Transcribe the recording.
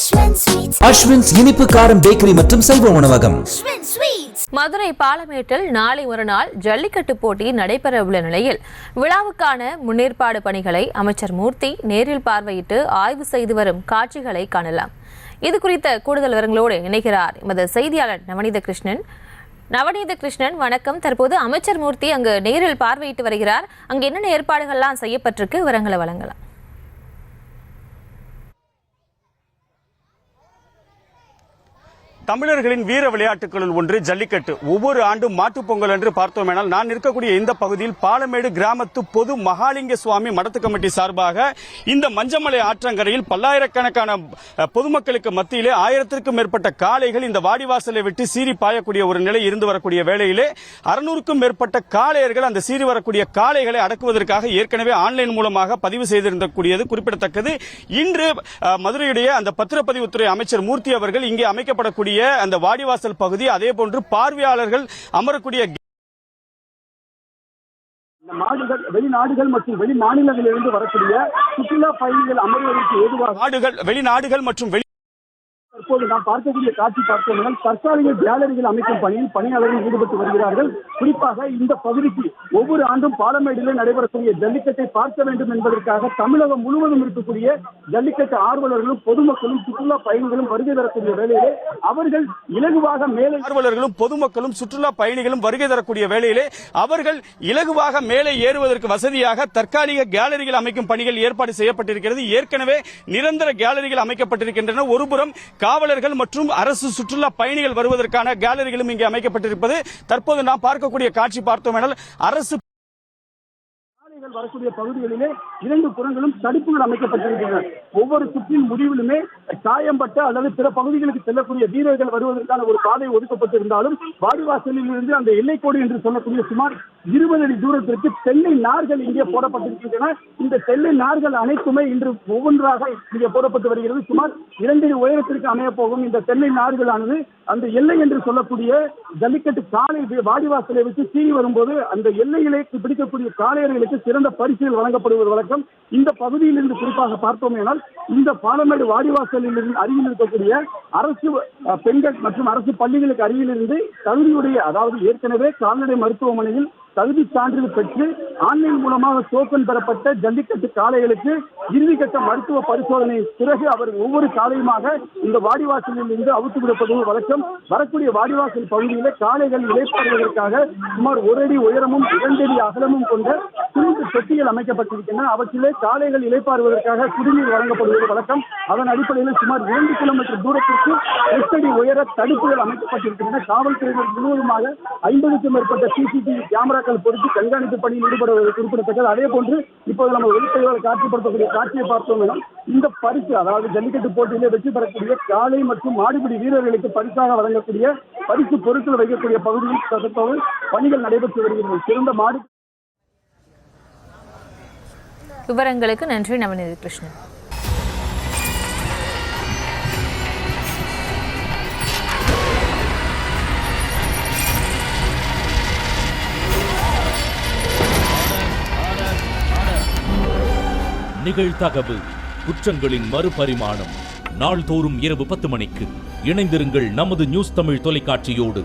அஸ்வின்ஸ் இனிப்பு காரம் பேக்கரி மற்றும் சைவ உணவகம். மதுரை பாலமேட்டில் நாளை மறுநாள் ஜல்லிக்கட்டு போட்டி நடைபெறவுள்ள நிலையில் விழாவுக்கான முன்னேற்பாடு பணிகளை அமைச்சர் மூர்த்தி நேரில் பார்வையிட்டு ஆய்வு செய்து வரும் காட்சிகளை காணலாம். இது குறித்த கூடுதல் விவரங்களோடு இணைகிறார் எமது செய்தியாளர் நவநீத கிருஷ்ணன். வணக்கம். தற்போது அமைச்சர் மூர்த்தி அங்கு நேரில் பார்வையிட்டு வருகிறார். அங்கு என்னென்ன ஏற்பாடுகள்லாம் செய்யப்பட்டிருக்கு, விவரங்களை வழங்கலாம். தமிழர்களின் வீர விளையாட்டுகளில் ஒன்று ஜல்லிக்கட்டு. ஒவ்வொரு ஆண்டும் மாட்டுப்பொங்கல் என்று பார்த்தோமேனால் நான் இருக்கக்கூடிய இந்த பகுதியில் பாலமேடு கிராமத்து பொது மகாலிங்க சுவாமி மடத்து கமிட்டி சார்பாக இந்த மஞ்சமலை ஆற்றங்கரையில் பல்லாயிரக்கணக்கான பொதுமக்களுக்கு மத்தியிலே 1000க்கும் மேற்பட்ட காளைகள் இந்த வாடிவாசலை விட்டு சீறி பாயக்கூடிய ஒரு நிலை இருந்து வரக்கூடிய வேளையிலே 600க்கும் மேற்பட்ட காளையர்கள் அந்த சீறி வரக்கூடிய காளைகளை அடக்குவதற்காக ஏற்கனவே ஆன்லைன் மூலமாக பதிவு செய்திருந்தக்கூடியது குறிப்பிடத்தக்கது. இன்று மதுரையுடைய அந்த பத்திரப்பதிவுத்துறை அமைச்சர் மூர்த்தி அவர்கள் இங்கே அமைக்கப்படக்கூடிய அந்த வாடிவாசல் பகுதி, அதே போன்று பார்வையாளர்கள் அமரக்கூடிய மாடுகள் வெளிநாடுகள் மற்றும் வெளி மாநிலங்களிலிருந்து வரக்கூடிய சுற்றுலா பயணிகள் அமர்வதற்கு ஏதுவாக வெளிநாடுகள் மற்றும் தற்போது நாம் பார்க்கக்கூடிய காட்சி பார்த்தோம்னால் தற்காலிக கேலரிகள் அமைக்கும் பணியில் பணியாளர்கள் ஈடுபட்டு வருகிறார்கள். குறிப்பாக இந்த பகுதிக்கு ஒவ்வொரு ஆண்டும் பாலமேடிலே நடைபெறக்கூடிய ஜல்லிக்கட்டை பார்க்க வேண்டும் என்பதற்காக தமிழகம் முழுவதும் இருக்கக்கூடிய ஜல்லிக்கட்டு ஆர்வலர்களும் பொதுமக்களும் சுற்றுலா பயணிகளும் வருகை தரக்கூடிய வேளையிலே அவர்கள் இலகுவாக மேலே பொதுமக்களும் சுற்றுலா பயணிகளும் வருகை தரக்கூடிய வேளையிலே அவர்கள் இலகுவாக மேலே ஏறுவதற்கு வசதியாக தற்காலிக கேலரிகள் அமைக்கும் பணிகள் ஏற்பாடு செய்யப்பட்டிருக்கிறது. ஏற்கனவே நிரந்தர கேலரிகள் அமைக்கப்பட்டிருக்கின்றன. ஒருபுறம் காவலர்கள் மற்றும் அரசு சுற்றுலா பயணிகள் வருவதற்கான கேலரிகளும் இங்கே அமைக்கப்பட்டிருப்பது தற்போது நாம் பார்க்கக்கூடிய காட்சி பார்த்தோம். அரசு வரக்கூடிய பகுதிகளிலே 2 புறங்களும் தடுப்புகள் அமைக்கப்பட்டிருக்கின்றன. ஒவ்வொரு சுற்றின் முடிவிலுமே காயம்பட்ட அல்லது பிற பகுதிகளுக்கு செல்லக்கூடிய வீரர்கள் வருவதற்கான ஒரு பாதை ஒதுக்கப்பட்டிருந்தாலும் வாடிவாசலில் இருந்து அந்த எல்லைக்கோடு என்று சொல்லக்கூடிய சுமார் 20 அடி தூரத்திற்கு தென்னை நார்கள் இங்கே போடப்பட்டிருக்கின்றன. இந்த தென்னை நார்கள் அனைத்துமே இன்று ஒவ்வொன்றாக இங்கே போடப்பட்டு வருகிறது. சுமார் 2 அடி உயரத்திற்கு அமைய போகும் இந்த தென்னை நார்களானது அந்த எல்லை என்று சொல்லக்கூடிய ஜல்லிக்கட்டு காளை வாடிவாசலை விட்டு சீறி வரும்போது அந்த எல்லையிலே பிடிக்கக்கூடிய காளையர்களுக்கு சிறந்த பரிசுகள் வழங்கப்படுவது வழக்கம். இந்த பகுதியில் இருந்து குறிப்பாக பார்த்தோமேனால் இந்த பாலமேடு வாடிவாசலில் இருந்து அருகில் இருக்கக்கூடிய அரசு பெண்கள் மற்றும் அரசு பள்ளிகளுக்கு அருகில் இருந்து தகுதியுடைய, அதாவது ஏற்கனவே கால்நடை மருத்துவமனையில் தகுதி சான்றிதழ் பெற்று ஆன்லைன் மூலமாக டோக்கன் பெறப்பட்ட ஜல்லிக்கட்டு காளைகளுக்கு இறுதிக்கட்ட மருத்துவ பரிசோதனை பிறகு அவர் ஒவ்வொரு காலையுமாக இந்த வாடிவாசலில் இருந்து அவுத்து விடப்படுவது வழக்கம். வரக்கூடிய வாடிவாசல் பகுதியிலே காளைகள் இலைப்பாடுவதற்காக சுமார் 1 அடி உயரமும் 2 அடி அகலமும் கொண்ட சிறிய தொட்டிகள் அமைக்கப்பட்டிருக்கின்றன. அவற்றிலே காளைகள் இலைப்பாடுவதற்காக குடிநீர் வழங்கப்படுவது வழக்கம். அதன் அடிப்படையில் சுமார் 2 கிலோமீட்டர் தூரத்திற்கு 8 அடி உயர தடுப்புகள் அமைக்கப்பட்டிருக்கின்றன. காவல்துறையினர் முழுவதுமாக 50க்கும் மேற்பட்ட சிசிடிவி கேமரா பொறுத்து கண்காணிப்பு பணியில் ஈடுபடுவது குறிப்பிடத்தக்கது. அதே போன்று இப்போது நம்ம வெளிப்படையாக காட்சிப்படுத்தக்கூடிய காட்சியை பார்த்தோம். இந்த பரிசு, அதாவது ஜல்லிக்கட்டு போட்டியிலே வெற்றி பெறக்கூடிய காளை மற்றும் மாடுபிடி வீரர்களுக்கு பரிசாக வழங்கக்கூடிய பரிசு பொருட்கள் வைக்கக்கூடிய பகுதியில் பணிகள் நடைபெற்று வருகிறது. சிறந்த மாடு விவரங்களுக்கு நன்றி நவநீத கிருஷ்ணன். நிகழ்தகவு குற்றங்களின் மறுபரிமாணம் நாள்தோறும் இரவு 10 மணிக்கு இணைந்திருங்கள் நமது நியூஸ் தமிழ் தொலைக்காட்சியோடு.